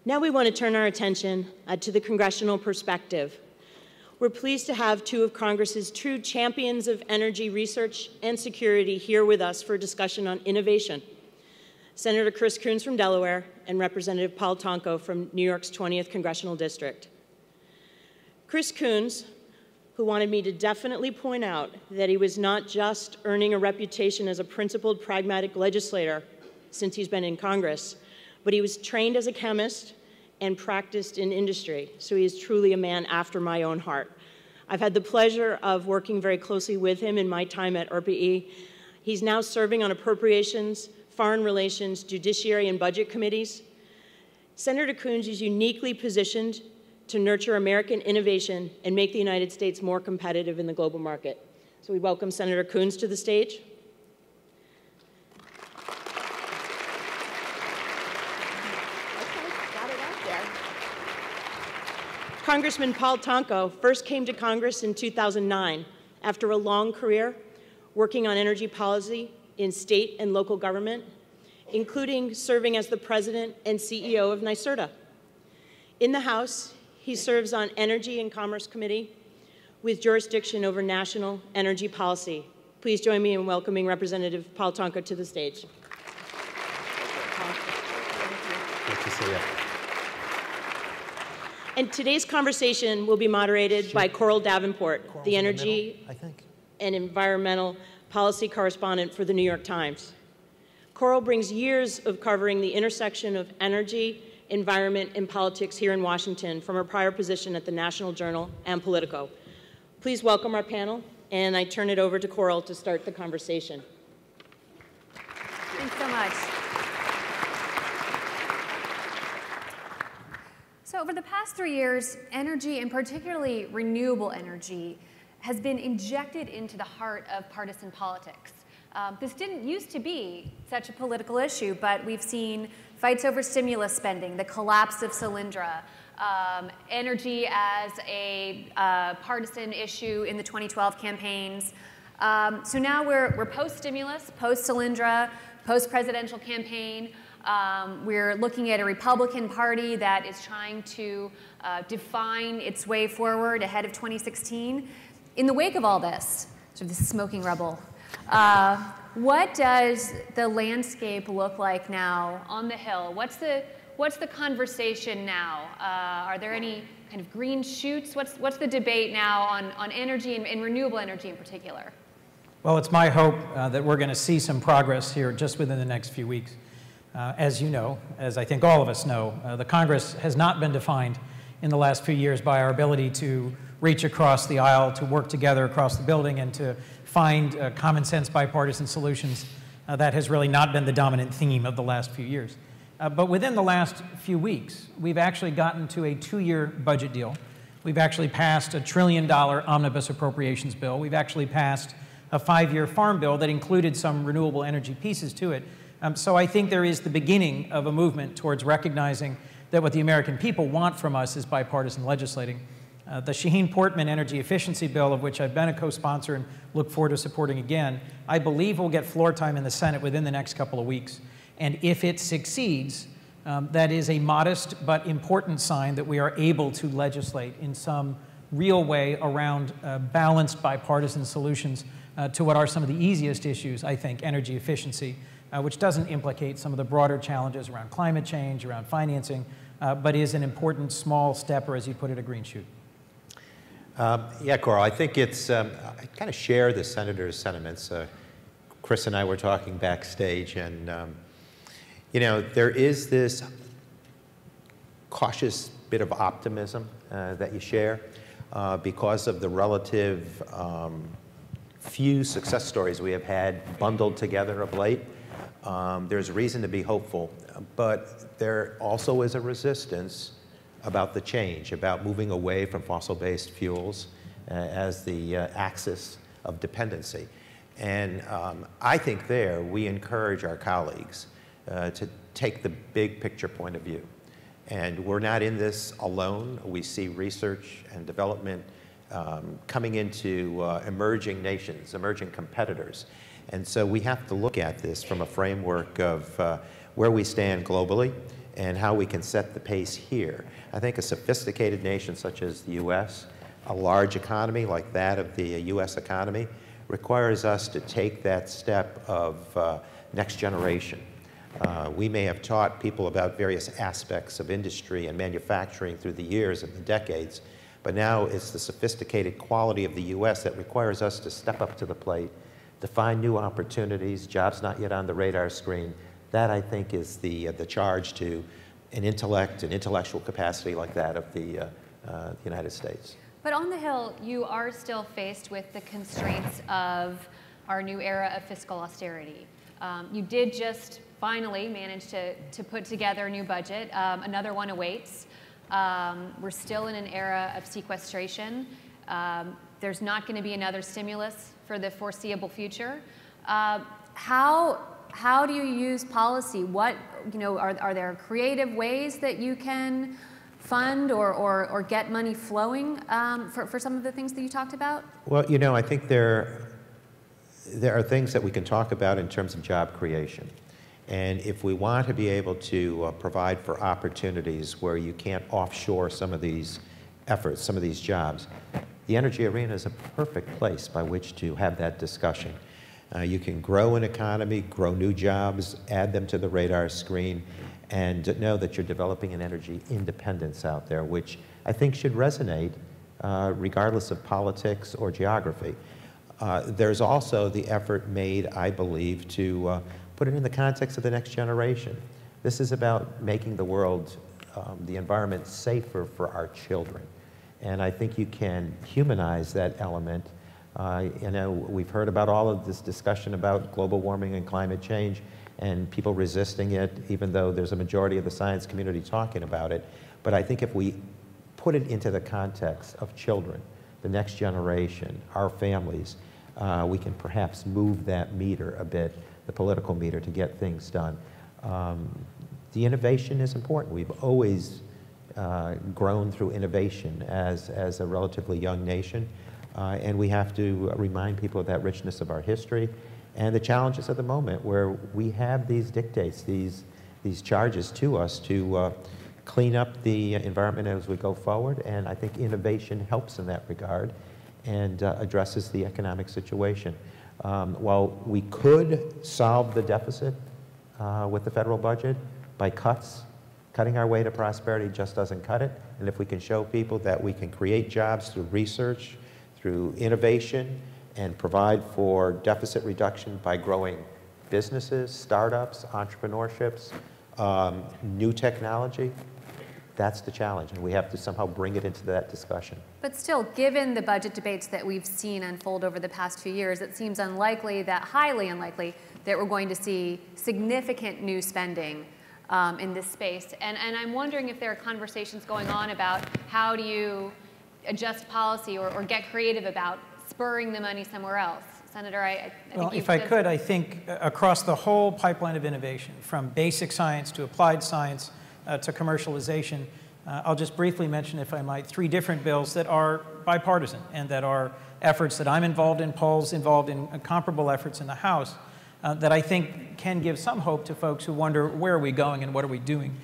Now we want to turn our attention to the congressional perspective. We're pleased to have two of Congress's true champions of energy research and security here with us for a discussion on innovation. Senator Chris Coons from Delaware and Representative Paul Tonko from New York's 20th Congressional District. Chris Coons, who wanted me to definitely point out that he was not just earning a reputation as a principled, pragmatic legislator since he's been in Congress, but he was trained as a chemist and practiced in industry, so he is truly a man after my own heart. I've had the pleasure of working very closely with him in my time at ARPA-E. He's now serving on appropriations, foreign relations, judiciary, and budget committees. Senator Coons is uniquely positioned to nurture American innovation and make the United States more competitive in the global market. So we welcome Senator Coons to the stage. Congressman Paul Tonko first came to Congress in 2009 after a long career working on energy policy in state and local government, including serving as the president and CEO of NYSERDA. In the House, he serves on Energy and Commerce Committee with jurisdiction over national energy policy. Please join me in welcoming Representative Paul Tonko to the stage. Good to see you. And today's conversation will be moderated by Coral Davenport, the energy and environmental policy correspondent for the New York Times. Coral brings years of covering the intersection of energy, environment, and politics here in Washington from her prior position at the National Journal and Politico. Please welcome our panel, and I turn it over to Coral to start the conversation. Thanks so much. So over the past 3 years, energy, and particularly renewable energy, has been injected into the heart of partisan politics. This didn't used to be such a political issue, but we've seen fights over stimulus spending, the collapse of Solyndra, energy as a partisan issue in the 2012 campaigns. So now we're post-stimulus, post-Solyndra, post-presidential campaign. We're looking at a Republican Party that is trying to define its way forward ahead of 2016. In the wake of all this, sort of this smoking rubble, what does the landscape look like now on the Hill? What's the conversation now? Are there any kind of green shoots? What's the debate now on energy and renewable energy in particular? Well, it's my hope that we're going to see some progress here just within the next few weeks. As you know, as I think all of us know, the Congress has not been defined in the last few years by our ability to reach across the aisle, to work together across the building, and to find common sense bipartisan solutions. That has really not been the dominant theme of the last few years. But within the last few weeks, we've actually gotten to a 2-year budget deal. We've actually passed a $1 trillion omnibus appropriations bill. We've actually passed a 5-year farm bill that included some renewable energy pieces to it. So I think there is the beginning of a movement towards recognizing that what the American people want from us is bipartisan legislating. The Shaheen-Portman energy efficiency bill, of which I've been a co-sponsor and look forward to supporting again, I believe will get floor time in the Senate within the next couple of weeks. And if it succeeds, that is a modest but important sign that we are able to legislate in some real way around balanced bipartisan solutions to what are some of the easiest issues, I think, energy efficiency, which doesn't implicate some of the broader challenges around climate change, around financing, but is an important small step, or as you put it, a green shoot. Yeah, Coral, I think it's, I kind of share the Senator's sentiments. Chris and I were talking backstage, and, you know, there is this cautious bit of optimism that you share because of the relative few success stories we have had bundled together of late. There's reason to be hopeful, but there also is a resistance about the change, about moving away from fossil-based fuels as the axis of dependency. And I think there we encourage our colleagues to take the big picture point of view. And we're not in this alone. We see research and development coming into emerging nations, emerging competitors. And so we have to look at this from a framework of where we stand globally and how we can set the pace here. I think a sophisticated nation such as the U.S., a large economy like that of the U.S. economy, requires us to take that step of next generation. We may have taught people about various aspects of industry and manufacturing through the years and the decades, but now it's the sophisticated quality of the U.S. that requires us to step up to the plate, to find new opportunities, jobs not yet on the radar screen. That, I think, is the charge to an intellect, an intellectual capacity like that of the United States. But on the Hill, you are still faced with the constraints of our new era of fiscal austerity. You did just finally manage to put together a new budget. Another one awaits. We're still in an era of sequestration. There's not going to be another stimulus for the foreseeable future. How do you use policy? What, are there creative ways that you can fund or get money flowing for some of the things that you talked about? Well, I think there are things that we can talk about in terms of job creation. And if we want to be able to provide for opportunities where you can't offshore some of these efforts, some of these jobs, the energy arena is a perfect place by which to have that discussion. You can grow an economy, grow new jobs, add them to the radar screen, and know that you're developing an energy independence out there, which I think should resonate regardless of politics or geography. There's also the effort made, I believe, to put it in the context of the next generation. This is about making the world, the environment safer for our children. And I think you can humanize that element. We've heard about all of this discussion about global warming and climate change and people resisting it, even though there's a majority of the science community talking about it. But I think if we put it into the context of children, the next generation, our families, we can perhaps move that meter a bit, the political meter, to get things done. The innovation is important. We've always grown through innovation as a relatively young nation, and we have to remind people of that richness of our history and the challenges of the moment, where we have these dictates, these charges to us to clean up the environment as we go forward, and I think innovation helps in that regard and addresses the economic situation. While we could solve the deficit with the federal budget by cutting our way to prosperity just doesn't cut it. And if we can show people that we can create jobs through research, through innovation, and provide for deficit reduction by growing businesses, startups, entrepreneurships, new technology, that's the challenge, and we have to somehow bring it into that discussion. But still, given the budget debates that we've seen unfold over the past few years, it seems unlikely, highly unlikely, that we're going to see significant new spending in this space. And I'm wondering if there are conversations going on about how do you adjust policy or get creative about spurring the money somewhere else. Senator, I well, if I could, I think across the whole pipeline of innovation, from basic science to applied science to commercialization, I'll just briefly mention, if I might, 3 different bills that are bipartisan and that are efforts that I'm involved in, Paul's involved in, comparable efforts in the House, that I think can give some hope to folks who wonder, where are we going and what are we doing?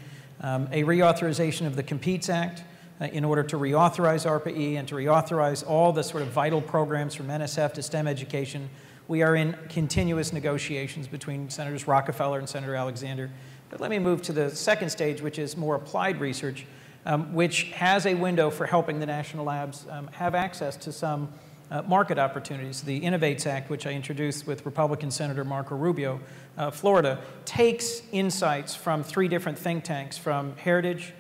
A reauthorization of the Competes Act in order to reauthorize ARPA-E and to reauthorize all the sort of vital programs from NSF to STEM education. We are in continuous negotiations between Senators Rockefeller and Senator Alexander. But let me move to the second stage, which is more applied research, which has a window for helping the national labs have access to some market opportunities. The Innovates Act, which I introduced with Republican Senator Marco Rubio, Florida, takes insights from 3 different think tanks, from Heritage,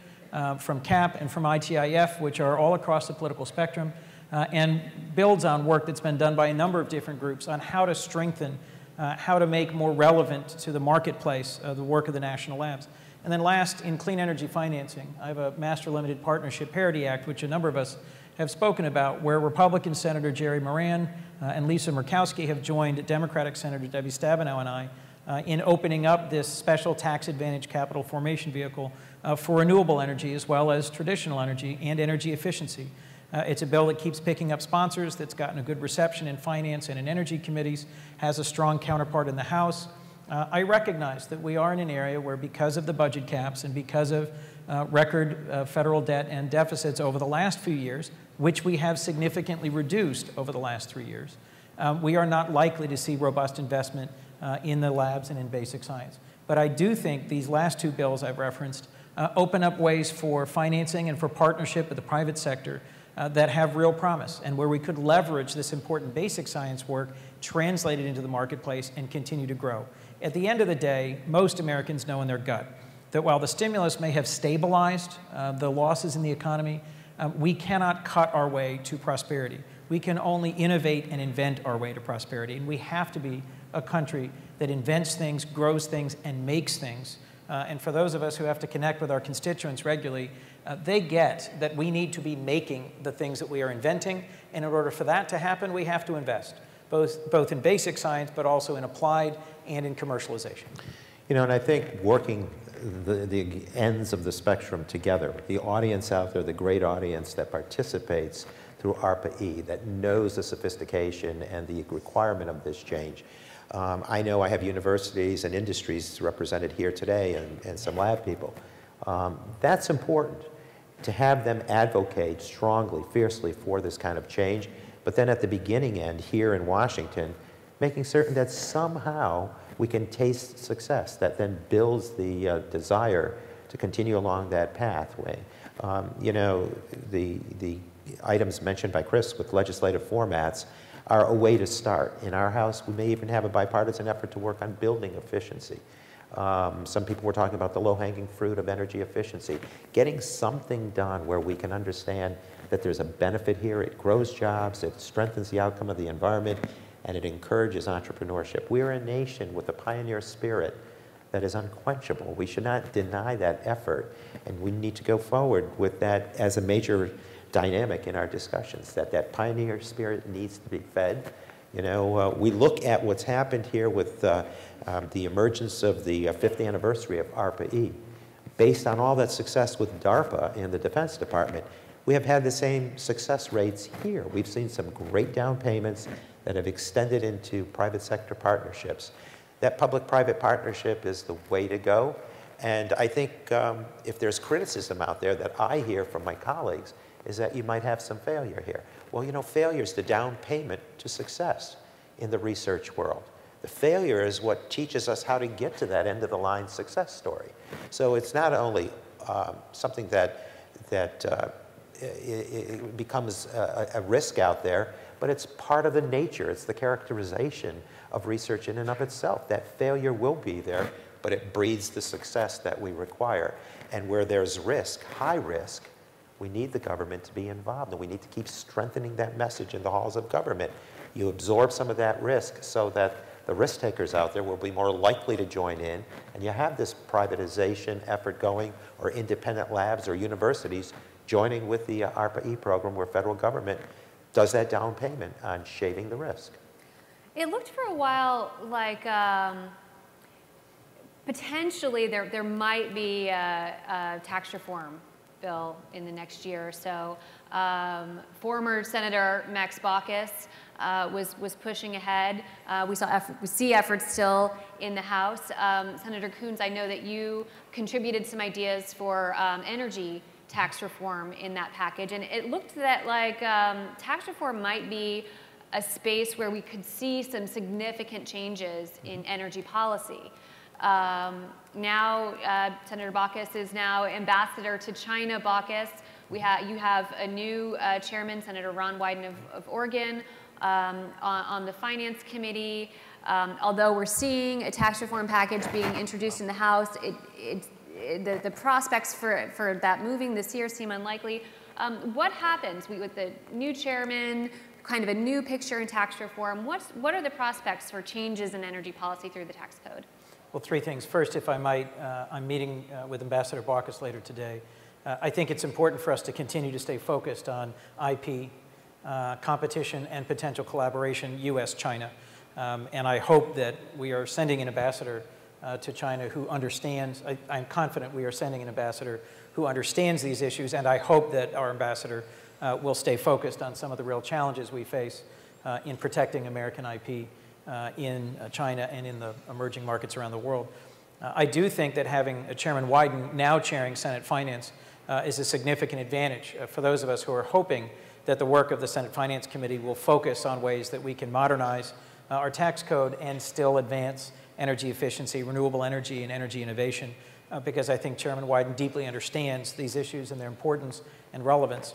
from CAP, and from ITIF, which are all across the political spectrum, and builds on work that's been done by a number of different groups on how to strengthen, how to make more relevant to the marketplace the work of the national labs. And then last, in clean energy financing, I have a Master Limited Partnership Parity Act, which a number of us have spoken about, where Republican Senator Jerry Moran and Lisa Murkowski have joined Democratic Senator Debbie Stabenow and I in opening up this special tax advantage capital formation vehicle for renewable energy as well as traditional energy and energy efficiency. It's a bill that keeps picking up sponsors, that's gotten a good reception in finance and in energy committees, has a strong counterpart in the House. I recognize that we are in an area where, because of the budget caps and because of record federal debt and deficits over the last few years, which we have significantly reduced over the last 3 years, we are not likely to see robust investment in the labs and in basic science. But I do think these last two bills I've referenced open up ways for financing and for partnership with the private sector that have real promise, and where we could leverage this important basic science work, translate it into the marketplace, and continue to grow. At the end of the day, most Americans know in their gut that while the stimulus may have stabilized the losses in the economy, we cannot cut our way to prosperity. We can only innovate and invent our way to prosperity, and we have to be a country that invents things, grows things, and makes things. And for those of us who have to connect with our constituents regularly, they get that we need to be making the things that we are inventing, and in order for that to happen, we have to invest, both in basic science, but also in applied and in commercialization. You know, and I think working the ends of the spectrum together, the audience out there, the great audience that participates through ARPA-E, that knows the sophistication and the requirement of this change. I know I have universities and industries represented here today, and some lab people. That's important, to have them advocate strongly, fiercely for this kind of change, but then at the beginning end here in Washington, making certain that somehow we can taste success that then builds the desire to continue along that pathway. You know, the items mentioned by Chris with legislative formats are a way to start. In our House, we may even have a bipartisan effort to work on building efficiency. Some people were talking about the low-hanging fruit of energy efficiency. Getting something done where we can understand that there's a benefit here, it grows jobs, it strengthens the outcome of the environment, and it encourages entrepreneurship. We're a nation with a pioneer spirit that is unquenchable. We should not deny that effort, and we need to go forward with that as a major dynamic in our discussions, that pioneer spirit needs to be fed. You know, we look at what's happened here with the emergence of the 5th anniversary of ARPA-E. Based on all that success with DARPA in the Defense Department, we have had the same success rates here. We've seen some great down payments that have extended into private sector partnerships. That public-private partnership is the way to go. And I think if there's criticism out there that I hear from my colleagues, is that you might have some failure here. Well, you know, failure is the down payment to success in the research world. The failure is what teaches us how to get to that end-of-the-line success story. So it's not only something that it becomes a risk out there, but it's part of the nature, it's the characterization of research in and of itself. That failure will be there, but it breeds the success that we require. And where there's risk, high risk, we need the government to be involved, and we need to keep strengthening that message in the halls of government. You absorb some of that risk so that the risk takers out there will be more likely to join in, and you have this privatization effort going, or independent labs or universities joining with the ARPA-E program, where federal government does that down payment on shaving the risk. It looked for a while like potentially there might be a tax reform bill in the next year or so. Former Senator Max Baucus was pushing ahead. We see efforts still in the House. Senator Coons, I know that you contributed some ideas for energy tax reform in that package, and it looked that like tax reform might be a space where we could see some significant changes in energy policy. Now, Senator Baucus is now ambassador to China. Baucus, you have a new chairman, Senator Ron Wyden of Oregon, on the Finance Committee. Although we're seeing a tax reform package being introduced in the House, the prospects for that moving this year seem unlikely. What happens with the new chairman, kind of a new picture in tax reform? What are the prospects for changes in energy policy through the tax code? Well, three things. First, if I might, I'm meeting with Ambassador Baucus later today. I think it's important for us to continue to stay focused on IP, competition, and potential collaboration, U.S.-China. And I hope that we are sending an ambassador to China who understands, I'm confident we are sending an ambassador who understands these issues, and I hope that our ambassador will stay focused on some of the real challenges we face in protecting American IP in China and in the emerging markets around the world. I do think that having Chairman Wyden now chairing Senate Finance is a significant advantage for those of us who are hoping that the work of the Senate Finance Committee will focus on ways that we can modernize our tax code and still advance energy efficiency, renewable energy, and energy innovation, because I think Chairman Wyden deeply understands these issues and their importance and relevance.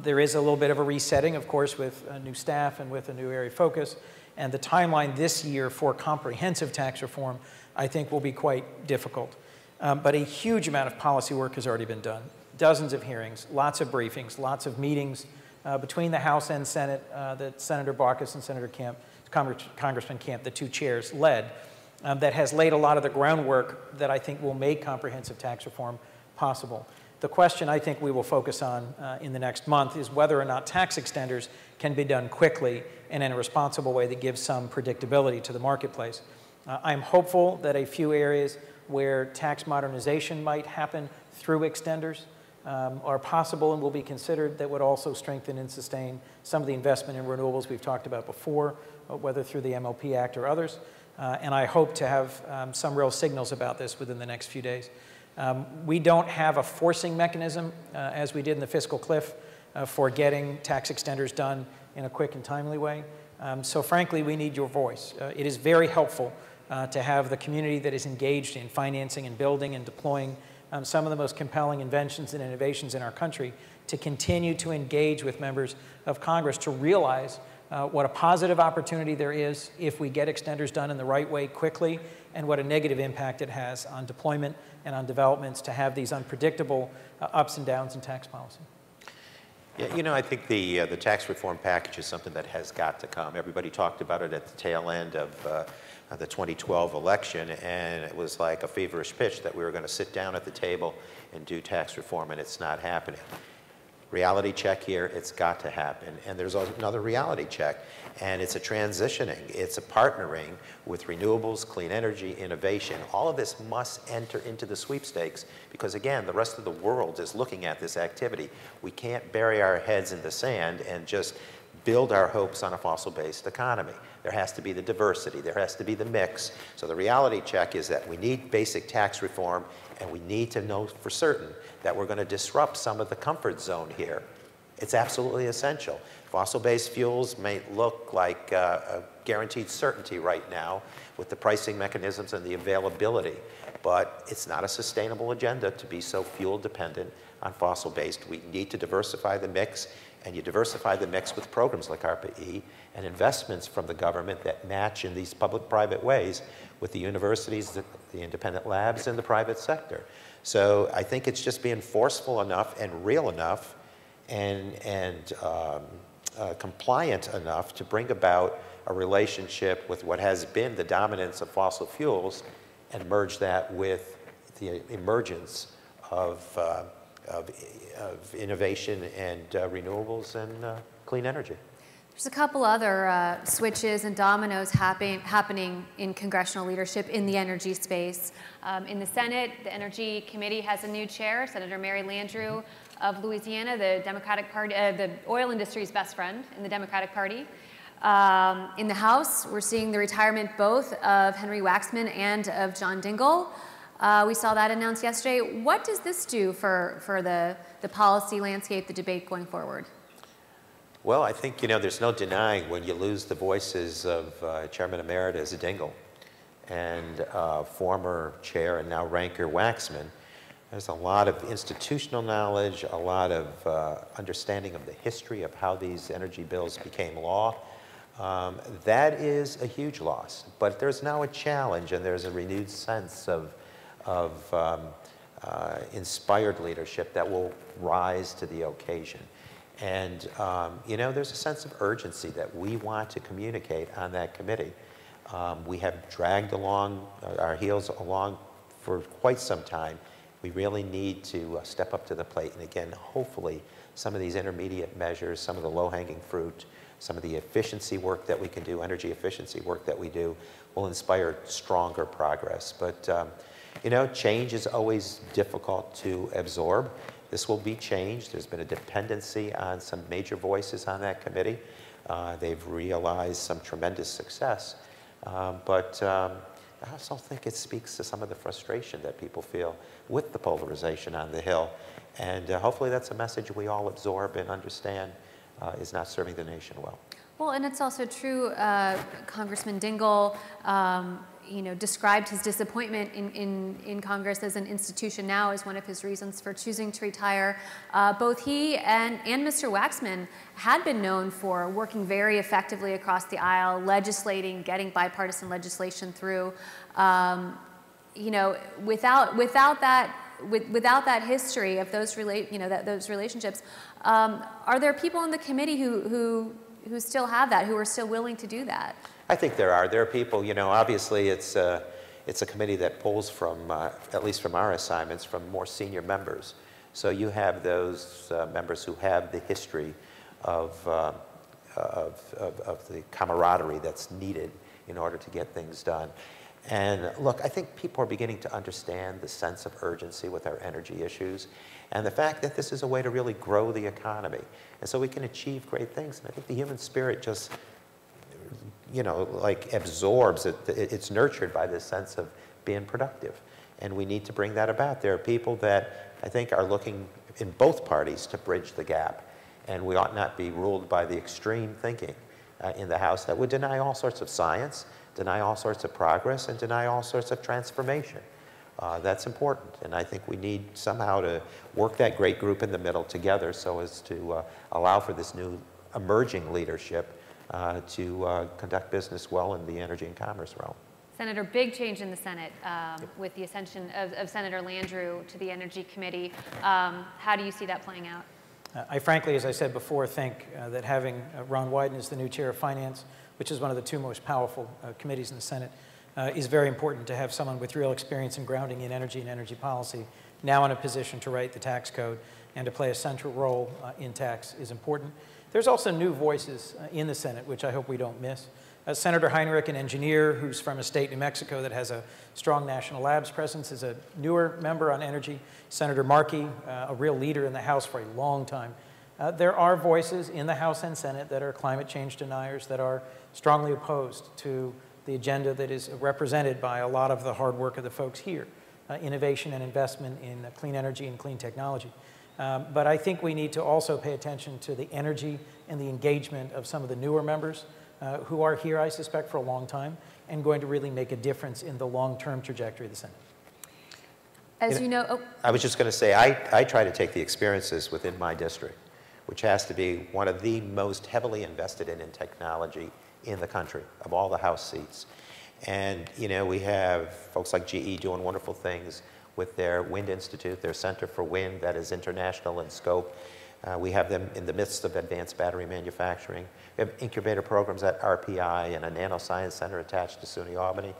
There is a little bit of a resetting, of course, with a new staff and with a new area of focus, and the timeline this year for comprehensive tax reform, I think, will be quite difficult. But a huge amount of policy work has already been done. Dozens of hearings, lots of briefings, lots of meetings between the House and Senate that Senator Baucus and Senator Camp, Congressman Camp, the two chairs, led, that has laid a lot of the groundwork that I think will make comprehensive tax reform possible. The question I think we will focus on in the next month is whether or not tax extenders can be done quickly and in a responsible way that gives some predictability to the marketplace. I'm hopeful that a few areas where tax modernization might happen through extenders are possible and will be considered that would also strengthen and sustain some of the investment in renewables we've talked about before, whether through the MLP Act or others. And I hope to have some real signals about this within the next few days. We don't have a forcing mechanism, as we did in the fiscal cliff, for getting tax extenders done in a quick and timely way. So frankly, we need your voice. It is very helpful to have the community that is engaged in financing and building and deploying some of the most compelling inventions and innovations in our country to continue to engage with members of Congress to realize what a positive opportunity there is if we get extenders done in the right way quickly, and what a negative impact it has on deployment and on developments to have these unpredictable ups and downs in tax policy. Yeah, you know, I think the tax reform package is something that has got to come. Everybody talked about it at the tail end of the 2012 election, and it was like a feverish pitch that we were going to sit down at the table and do tax reform, and it's not happening. Reality check here, it's got to happen. And there's another reality check, and it's a transitioning. It's a partnering with renewables, clean energy, innovation. All of this must enter into the sweepstakes because, again, the rest of the world is looking at this activity. We can't bury our heads in the sand and just build our hopes on a fossil-based economy. There has to be the diversity. There has to be the mix. So the reality check is that we need basic tax reform, and we need to know for certain that we're going to disrupt some of the comfort zone here. It's absolutely essential. Fossil-based fuels may look like a guaranteed certainty right now with the pricing mechanisms and the availability, but it's not a sustainable agenda to be so fuel-dependent on fossil-based. We need to diversify the mix, and you diversify the mix with programs like ARPA-E and investments from the government that match in these public-private ways with the universities, the independent labs, and the private sector. So I think it's just being forceful enough and real enough and compliant enough to bring about a relationship with what has been the dominance of fossil fuels and merge that with the emergence of innovation and renewables and clean energy. There's a couple other switches and dominoes happening in congressional leadership in the energy space. In the Senate, the Energy Committee has a new chair, Senator Mary Landrieu of Louisiana, the Democratic Party, the oil industry's best friend in the Democratic Party. In the House, we're seeing the retirement both of Henry Waxman and of John Dingell. We saw that announced yesterday. What does this do for the policy landscape, the debate going forward? Well, I think, you know, there's no denying when you lose the voices of Chairman Emeritus Dingell and former chair and now ranker Waxman. There's a lot of institutional knowledge, a lot of understanding of the history of how these energy bills became law. That is a huge loss. But there's now a challenge, and there's a renewed sense of inspired leadership that will rise to the occasion. And, you know, there's a sense of urgency that we want to communicate on that committee. We have dragged along our heels along for quite some time. We really need to step up to the plate. And again, hopefully, some of these intermediate measures, some of the low-hanging fruit, some of the efficiency work that we can do, energy efficiency work that we do, will inspire stronger progress. But, you know, change is always difficult to absorb. This will be changed. There's been a dependency on some major voices on that committee. They've realized some tremendous success. I also think it speaks to some of the frustration that people feel with the polarization on the Hill. And hopefully that's a message we all absorb and understand is not serving the nation well. Well, and it's also true, Congressman Dingell, described his disappointment in Congress as an institution now as one of his reasons for choosing to retire. Both he and Mr. Waxman had been known for working very effectively across the aisle, legislating, getting bipartisan legislation through. Without that history of those relationships, are there people in the committee who still have that, who are still willing to do that? I think there are. There are people, obviously it's a committee that pulls from, at least from our assignments, from more senior members. So you have those members who have the history of the camaraderie that's needed in order to get things done. And look, I think people are beginning to understand the sense of urgency with our energy issues and the fact that this is a way to really grow the economy. And so we can achieve great things. And I think the human spirit just, absorbs it. It's nurtured by this sense of being productive. And we need to bring that about. There are people that I think are looking in both parties to bridge the gap. And we ought not be ruled by the extreme thinking in the House that would deny all sorts of science, deny all sorts of progress, and deny all sorts of transformation. That's important, and I think we need somehow to work that great group in the middle together so as to allow for this new emerging leadership to conduct business well in the energy and commerce realm. Senator, big change in the Senate with the ascension of Senator Landrieu to the Energy Committee. How do you see that playing out? I frankly, as I said before, think that having Ron Wyden as the new chair of finance, which is one of the two most powerful committees in the Senate, is very important to have someone with real experience and grounding in energy and energy policy now in a position to write the tax code and to play a central role in tax is important. There's also new voices in the Senate, which I hope we don't miss. Senator Heinrich, an engineer who's from a state, New Mexico, that has a strong national labs presence, is a newer member on energy. Senator Markey, a real leader in the House for a long time. There are voices in the House and Senate that are climate change deniers, that are strongly opposed to the agenda that is represented by a lot of the hard work of the folks here, innovation and investment in clean energy and clean technology. But I think we need to also pay attention to the energy and the engagement of some of the newer members who are here, I suspect, for a long time and going to really make a difference in the long-term trajectory of the Senate. As you know, I was just going to say, I try to take the experiences within my district, which has to be one of the most heavily invested in technology in the country, of all the House seats. And, we have folks like GE doing wonderful things with their Wind Institute, their Center for Wind that is international in scope. We have them in the midst of advanced battery manufacturing. We have incubator programs at ARPA-E and a nanoscience center attached to SUNY Albany.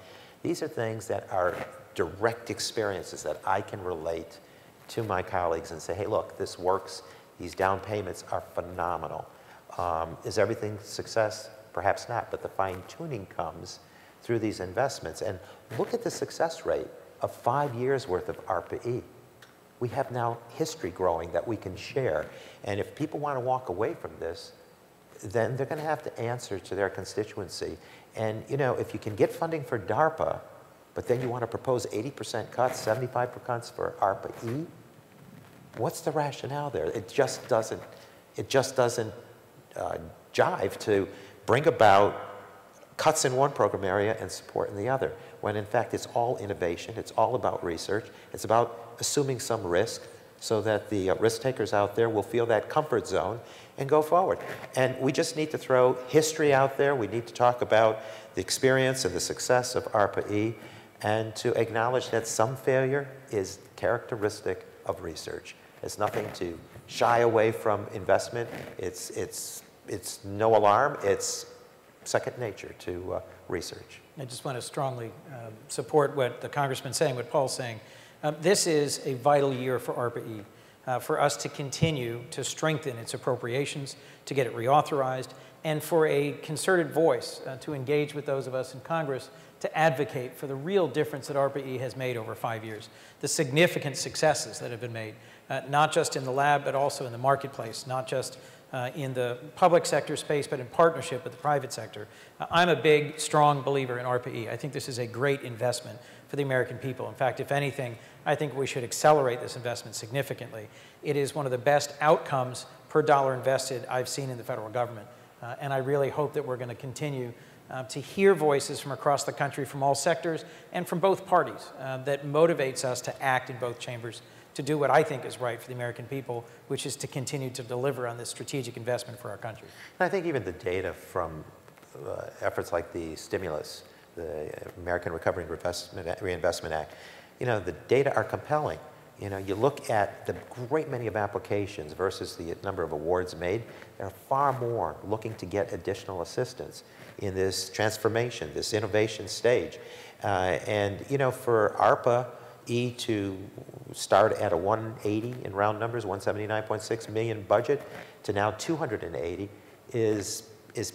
These are things that are direct experiences that I can relate to my colleagues and say, hey, look, this works. These down payments are phenomenal. Is everything success? Perhaps not, but the fine-tuning comes through these investments. And look at the success rate of 5 years worth of ARPA-E. We have now history growing that we can share. And if people want to walk away from this, then they're going to have to answer to their constituency. And if you can get funding for DARPA, but then you want to propose 80% cuts, 75% cuts for ARPA-E, what's the rationale there? It just doesn't jive to bring about cuts in one program area and support in the other, when in fact it's all innovation, it's all about research, it's about assuming some risk so that the risk takers out there will feel that comfort zone and go forward. And we just need to throw history out there. We need to talk about the experience and the success of ARPA-E and to acknowledge that some failure is characteristic of research. It's nothing to shy away from investment. It's no alarm. It's second nature to research. I just want to strongly support what the Congressman's saying, what Paul's saying. This is a vital year for ARPA-E, for us to continue to strengthen its appropriations, to get it reauthorized, and for a concerted voice to engage with those of us in Congress to advocate for the real difference that ARPA-E has made over 5 years, the significant successes that have been made, not just in the lab, but also in the marketplace, not just in the public sector space, but in partnership with the private sector. I'm a big, strong believer in ARPA-E. I think this is a great investment for the American people. In fact, if anything, I think we should accelerate this investment significantly. It is one of the best outcomes per dollar invested I've seen in the federal government. And I really hope that we're going to continue to hear voices from across the country, from all sectors, and from both parties that motivates us to act in both chambers to do what I think is right for the American people, which is to continue to deliver on this strategic investment for our country. And I think even the data from efforts like the stimulus, the American Recovery and Reinvestment Act, you know, the data are compelling. You know, you look at the great many of applications versus the number of awards made, there are far more looking to get additional assistance in this transformation, this innovation stage. And, you know, for ARPA-E to start at a 180 in round numbers, 179.6 million budget, to now 280 is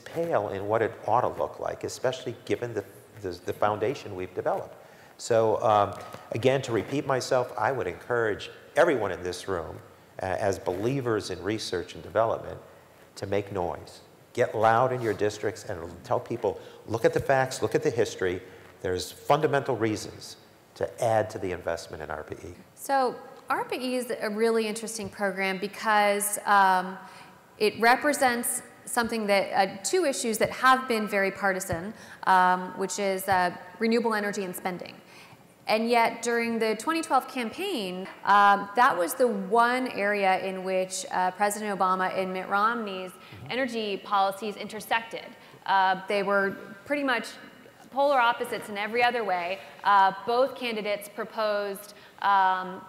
pale in what it ought to look like, especially given the foundation we've developed. So again, to repeat myself, I would encourage everyone in this room, as believers in research and development, to make noise. Get loud in your districts and tell people, look at the facts, look at the history. There's fundamental reasons to add to the investment in ARPA-E. So ARPA-E is a really interesting program because it represents something that, two issues that have been very partisan, which is renewable energy and spending. And yet, during the 2012 campaign, that was the one area in which President Obama and Mitt Romney's energy policies intersected. They were pretty much polar opposites in every other way. Both candidates proposed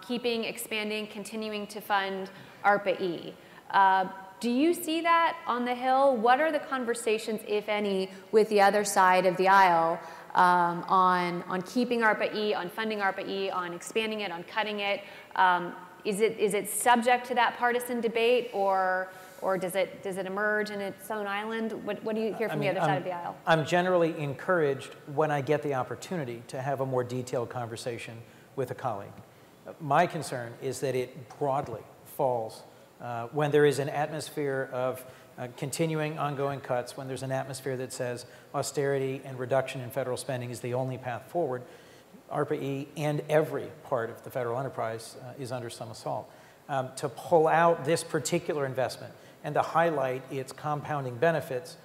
keeping, expanding, continuing to fund ARPA-E. Do you see that on the Hill? What are the conversations, if any, with the other side of the aisle on keeping ARPA-E, on funding ARPA-E, on expanding it, on cutting it? Is it subject to that partisan debate, or does it emerge in its own island? What do you hear from the other side of the aisle? I'm generally encouraged when I get the opportunity to have a more detailed conversation with a colleague. My concern is that it broadly falls when there is an atmosphere of continuing ongoing cuts, when there's an atmosphere that says austerity and reduction in federal spending is the only path forward. ARPA-E and every part of the federal enterprise is under some assault. To pull out this particular investment and to highlight its compounding benefits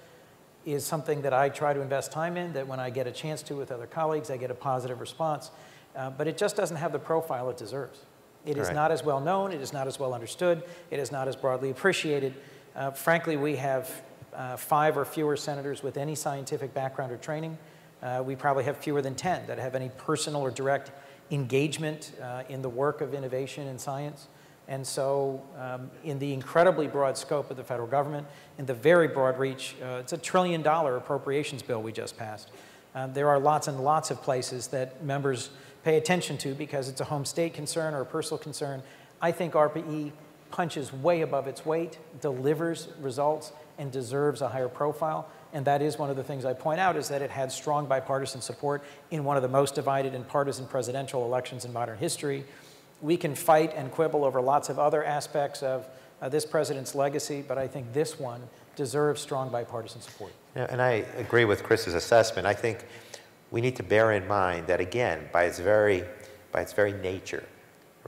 is something that I try to invest time in, that when I get a chance to with other colleagues, I get a positive response. But it just doesn't have the profile it deserves. It is not as well known, it is not as well understood, it is not as broadly appreciated. Frankly, we have 5 or fewer senators with any scientific background or training. We probably have fewer than 10 that have any personal or direct engagement in the work of innovation and science. And so in the incredibly broad scope of the federal government, in the very broad reach, it's $1 trillion appropriations bill we just passed. There are lots and lots of places that members pay attention to because it's a home state concern or a personal concern. I think ARPA-E punches way above its weight, delivers results, and deserves a higher profile. And that is one of the things I point out, is that it had strong bipartisan support in one of the most divided and partisan presidential elections in modern history. We can fight and quibble over lots of other aspects of this president's legacy, but I think this one deserves strong bipartisan support. Yeah, and I agree with Chris's assessment. I think we need to bear in mind that, again, by its very nature,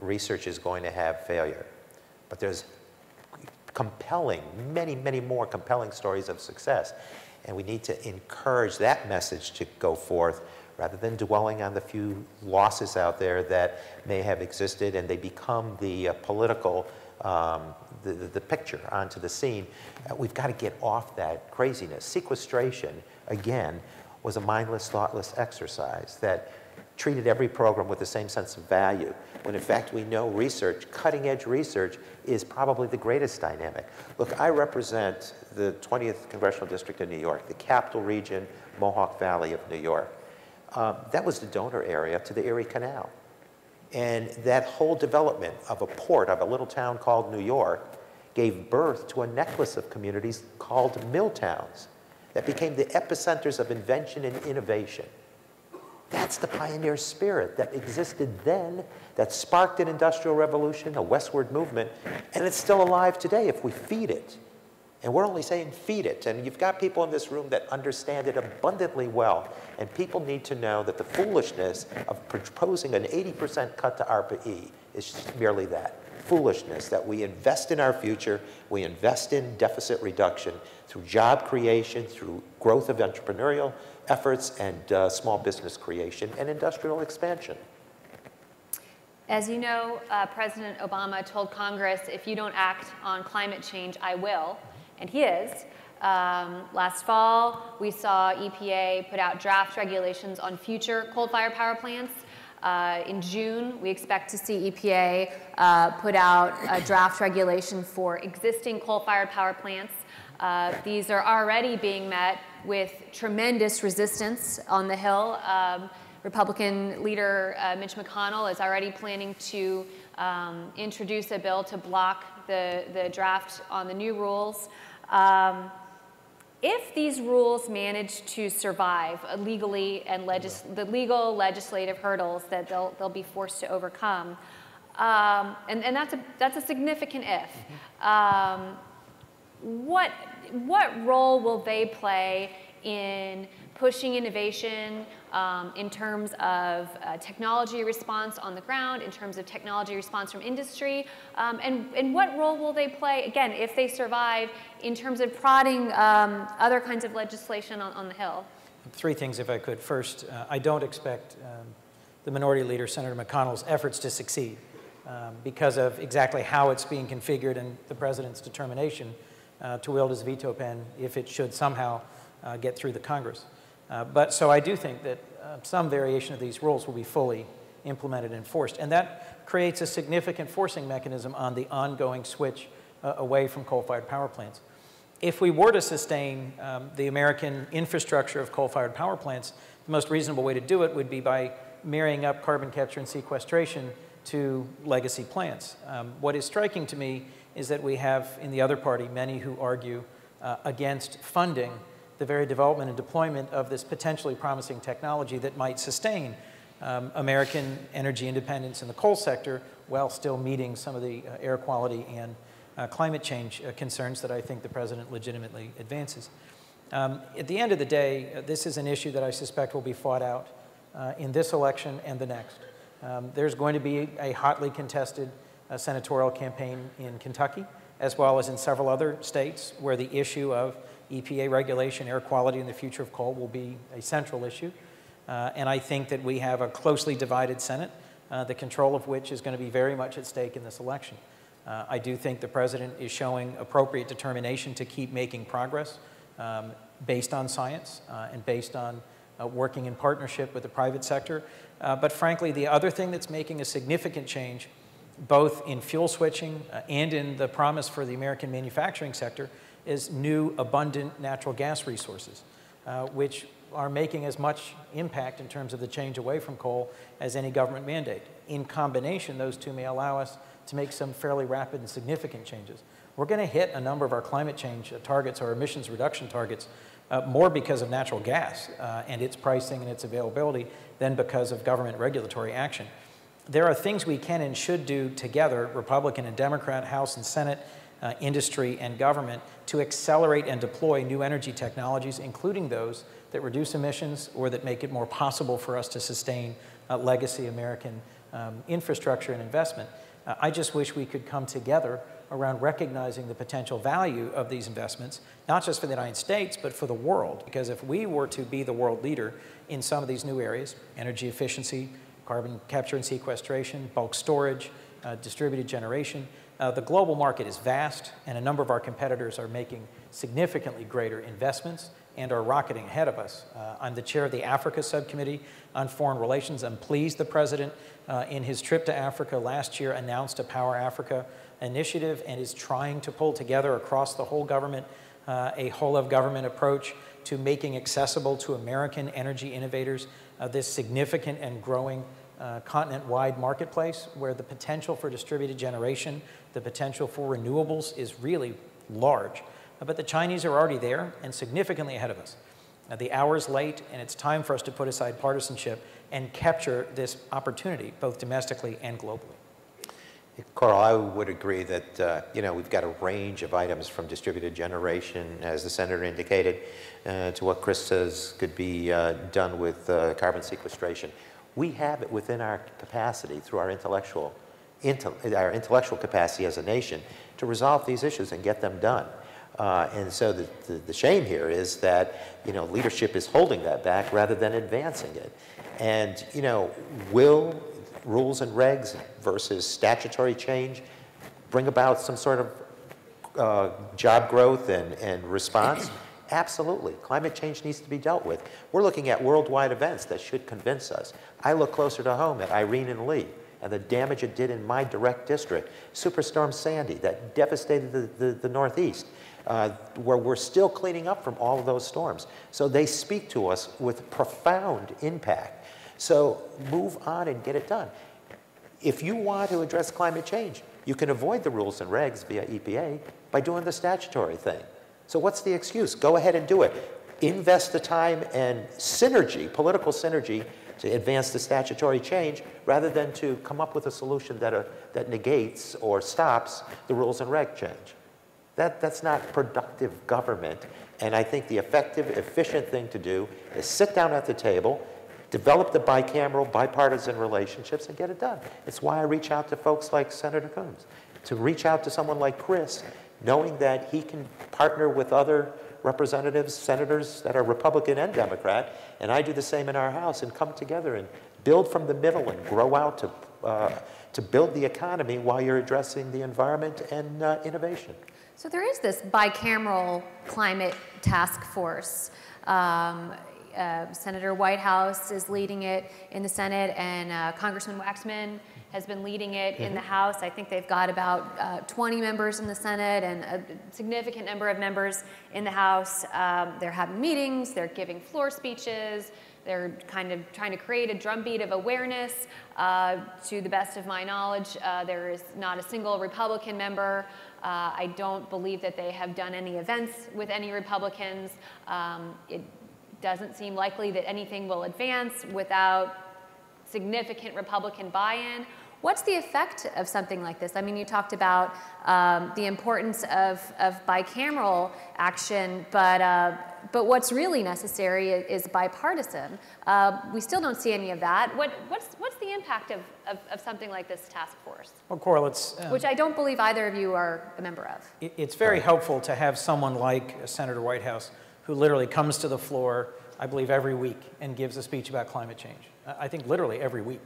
research is going to have failure. But there's compelling, many, many more compelling stories of success. And we need to encourage that message to go forth rather than dwelling on the few losses out there that may have existed and they become the political, the picture onto the scene. We've got to get off that craziness. Sequestration, again, was a mindless, thoughtless exercise that treated every program with the same sense of value, when in fact we know research, cutting-edge research, is probably the greatest dynamic. Look, I represent the 20th Congressional District of New York, the Capital Region, Mohawk Valley of New York. That was the donor area to the Erie Canal. And that whole development of a port of a little town called New York gave birth to a necklace of communities called mill towns that became the epicenters of invention and innovation. That's the pioneer spirit that existed then, that sparked an industrial revolution, a westward movement, and it's still alive today if we feed it. And we're only saying feed it. And you've got people in this room that understand it abundantly well. And people need to know that the foolishness of proposing an 80% cut to ARPA-E is just merely that. Foolishness, that we invest in our future, we invest in deficit reduction through job creation, through growth of entrepreneurial efforts and small business creation and industrial expansion. As you know, President Obama told Congress, if you don't act on climate change, I will, and he is. Last fall, we saw EPA put out draft regulations on future coal-fired power plants. In June, we expect to see EPA put out a draft regulation for existing coal-fired power plants. These are already being met with tremendous resistance on the Hill. Republican leader Mitch McConnell is already planning to introduce a bill to block the draft on the new rules. If these rules manage to survive legally and the legal legislative hurdles that they'll be forced to overcome, and that's a significant if. What role will they play in pushing innovation in terms of technology response on the ground, in terms of technology response from industry, and what role will they play, again, if they survive, in terms of prodding other kinds of legislation on the Hill? Three things, if I could. First, I don't expect the Minority Leader, Senator McConnell's efforts to succeed because of exactly how it's being configured and the President's determination to wield his veto pen if it should somehow get through the Congress. So I do think that some variation of these rules will be fully implemented and enforced. And that creates a significant forcing mechanism on the ongoing switch away from coal-fired power plants. If we were to sustain the American infrastructure of coal-fired power plants, the most reasonable way to do it would be by marrying up carbon capture and sequestration to legacy plants. What is striking to me is that we have in the other party many who argue against funding the very development and deployment of this potentially promising technology that might sustain American energy independence in the coal sector while still meeting some of the air quality and climate change concerns that I think the President legitimately advances. At the end of the day, this is an issue that I suspect will be fought out in this election and the next. There's going to be a hotly contested senatorial campaign in Kentucky, as well as in several other states where the issue of EPA regulation, air quality, and the future of coal will be a central issue. And I think that we have a closely divided Senate, the control of which is going to be very much at stake in this election. I do think the President is showing appropriate determination to keep making progress based on science and based on working in partnership with the private sector. But frankly, the other thing that's making a significant change, both in fuel switching and in the promise for the American manufacturing sector, is new abundant natural gas resources, which are making as much impact in terms of the change away from coal as any government mandate. In combination, those two may allow us to make some fairly rapid and significant changes. We're going to hit a number of our climate change targets, our emissions reduction targets, more because of natural gas and its pricing and its availability than because of government regulatory action. There are things we can and should do together, Republican and Democrat, House and Senate, industry and government, to accelerate and deploy new energy technologies, including those that reduce emissions or that make it more possible for us to sustain legacy American infrastructure and investment. I just wish we could come together around recognizing the potential value of these investments, not just for the United States, but for the world. Because if we were to be the world leader in some of these new areas, energy efficiency, carbon capture and sequestration, bulk storage, distributed generation, the global market is vast, and a number of our competitors are making significantly greater investments and are rocketing ahead of us. I'm the chair of the Africa Subcommittee on Foreign Relations. I'm pleased the President, in his trip to Africa last year, announced a Power Africa initiative and is trying to pull together across the whole government a whole-of-government approach to making accessible to American energy innovators this significant and growing continent-wide marketplace where the potential for distributed generation, the potential for renewables is really large. But the Chinese are already there and significantly ahead of us. The hour is late, and it's time for us to put aside partisanship and capture this opportunity, both domestically and globally. Carl, I would agree that, you know, we've got a range of items from distributed generation, as the Senator indicated, to what Chris says could be done with carbon sequestration. We have it within our capacity through our intellectual capacity as a nation to resolve these issues and get them done. And so the shame here is that, you know, leadership is holding that back rather than advancing it. And, you know, will rules and regs versus statutory change bring about some sort of job growth and response? Absolutely. Climate change needs to be dealt with. We're looking at worldwide events that should convince us. I look closer to home at Irene and Lee and the damage it did in my direct district. Superstorm Sandy that devastated the Northeast, where we're still cleaning up from all of those storms. So they speak to us with profound impact. So move on and get it done. If you want to address climate change, you can avoid the rules and regs via EPA by doing the statutory thing. So what's the excuse? Go ahead and do it. Invest the time and synergy, political synergy, to advance the statutory change rather than to come up with a solution that negates or stops the rules and reg change. That's not productive government. And I think the effective, efficient thing to do is sit down at the table, develop the bicameral, bipartisan relationships, and get it done. It's why I reach out to folks like Senator Coons, to reach out to someone like Chris, knowing that he can partner with other representatives, senators that are Republican and Democrat, and I do the same in our House, and come together and build from the middle and grow out to build the economy while you're addressing the environment and innovation. So there is this bicameral climate task force. Senator Whitehouse is leading it in the Senate, and Congressman Waxman has been leading it in the House. I think they've got about 20 members in the Senate and a significant number of members in the House. They're having meetings, they're giving floor speeches, they're kind of trying to create a drumbeat of awareness. To the best of my knowledge, there is not a single Republican member. I don't believe that they have done any events with any Republicans. It doesn't seem likely that anything will advance without significant Republican buy-in. What's the effect of something like this? I mean, you talked about the importance of bicameral action, but what's really necessary is bipartisan. We still don't see any of that. What's the impact of something like this task force? Well, Coral, it's... which I don't believe either of you are a member of. It's very helpful to have someone like Senator Whitehouse who literally comes to the floor, I believe, every week and gives a speech about climate change. I think literally every week.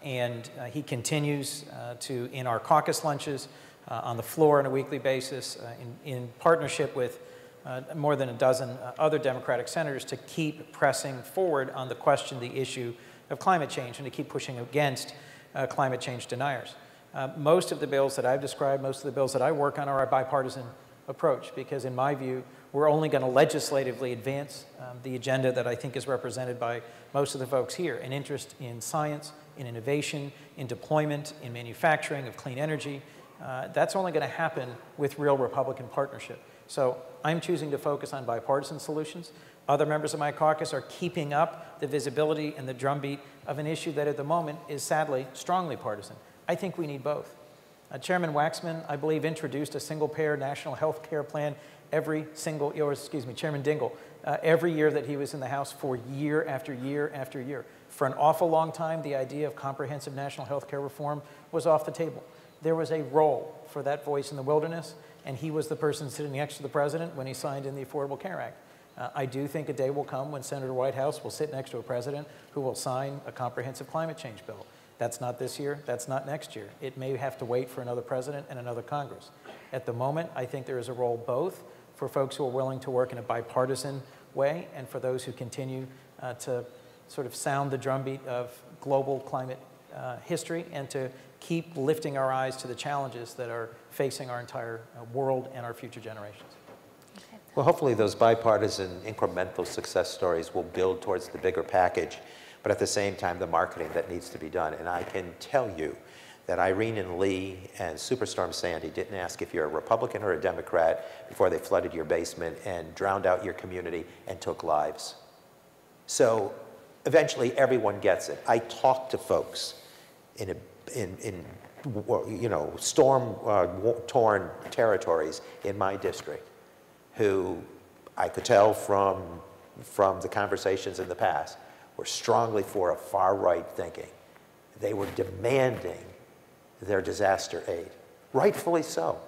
And he continues to, in our caucus lunches, on the floor on a weekly basis, in partnership with more than a dozen other Democratic senators, to keep pressing forward on the question, the issue of climate change, and to keep pushing against climate change deniers. Most of the bills that I've described, most of the bills that I work on are a bipartisan approach, because in my view, we're only going to legislatively advance the agenda that I think is represented by most of the folks here, an interest in science, in innovation, in deployment, in manufacturing of clean energy. That's only going to happen with real Republican partnership. So I'm choosing to focus on bipartisan solutions. Other members of my caucus are keeping up the visibility and the drumbeat of an issue that at the moment is sadly strongly partisan. I think we need both. Chairman Waxman, I believe, introduced a single-payer national health care plan Chairman Dingell, every year that he was in the House for year after year after year. For an awful long time, the idea of comprehensive national health care reform was off the table. There was a role for that voice in the wilderness, and he was the person sitting next to the president when he signed in the Affordable Care Act. I do think a day will come when Senator Whitehouse will sit next to a president who will sign a comprehensive climate change bill. That's not this year, that's not next year. It may have to wait for another president and another Congress. At the moment, I think there is a role both for folks who are willing to work in a bipartisan way and for those who continue to sort of sound the drumbeat of global climate history and to keep lifting our eyes to the challenges that are facing our entire world and our future generations. Well, hopefully those bipartisan incremental success stories will build towards the bigger package, but at the same time, the marketing that needs to be done. And I can tell you that Irene and Lee and Superstorm Sandy didn't ask if you're a Republican or a Democrat before they flooded your basement and drowned out your community and took lives. So eventually everyone gets it. I talk to folks in storm-torn territories in my district who I could tell from the conversations in the past were strongly for a far-right thinking. They were demanding their disaster aid, rightfully so.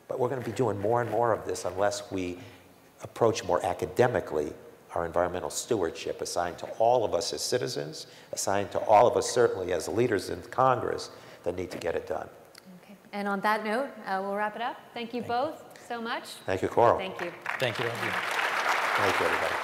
But we're going to be doing more and more of this unless we approach more academically our environmental stewardship assigned to all of us as citizens, assigned to all of us certainly as leaders in Congress that need to get it done. Okay. And on that note, we'll wrap it up. Thank you both so much. Thank you, Coral. Thank you. Thank you. Thank you, everybody.